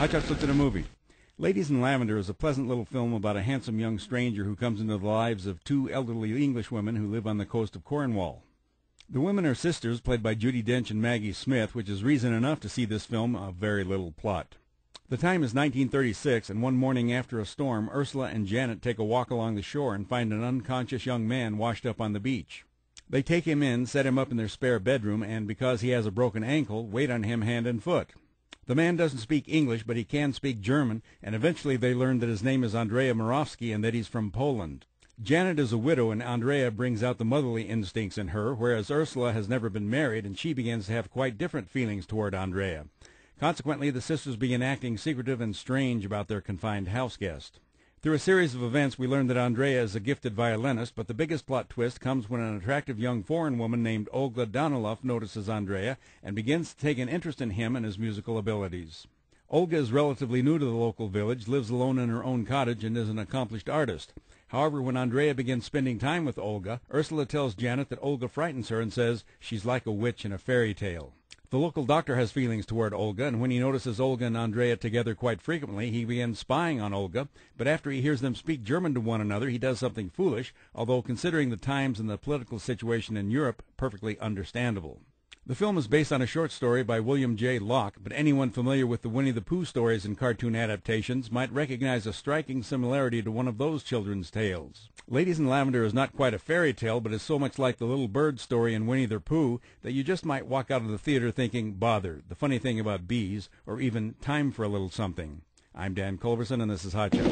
Hotshot's looked at a movie. Ladies in Lavender is a pleasant little film about a handsome young stranger who comes into the lives of two elderly English women who live on the coast of Cornwall. The women are sisters, played by Judi Dench and Maggie Smith, which is reason enough to see this film of very little plot. The time is 1936, and one morning after a storm, Ursula and Janet take a walk along the shore and find an unconscious young man washed up on the beach. They take him in, set him up in their spare bedroom, and because he has a broken ankle, wait on him hand and foot. The man doesn't speak English, but he can speak German, and eventually they learn that his name is Andrea Marowski and that he's from Poland. Janet is a widow, and Andrea brings out the motherly instincts in her, whereas Ursula has never been married, and she begins to have quite different feelings toward Andrea. Consequently, the sisters begin acting secretive and strange about their confined houseguest. Through a series of events, we learn that Andrea is a gifted violinist, but the biggest plot twist comes when an attractive young foreign woman named Olga Danilov notices Andrea and begins to take an interest in him and his musical abilities. Olga is relatively new to the local village, lives alone in her own cottage, and is an accomplished artist. However, when Andrea begins spending time with Olga, Ursula tells Janet that Olga frightens her and says she's like a witch in a fairy tale. The local doctor has feelings toward Olga, and when he notices Olga and Andrea together quite frequently, he begins spying on Olga, but after he hears them speak German to one another, he does something foolish, although considering the times and the political situation in Europe, perfectly understandable. The film is based on a short story by William J. Locke, but anyone familiar with the Winnie the Pooh stories and cartoon adaptations might recognize a striking similarity to one of those children's tales. Ladies in Lavender is not quite a fairy tale, but is so much like the little bird story in Winnie the Pooh that you just might walk out of the theater thinking, bother, the funny thing about bees, or even time for a little something. I'm Dan Culverson, and this is Hot Shot.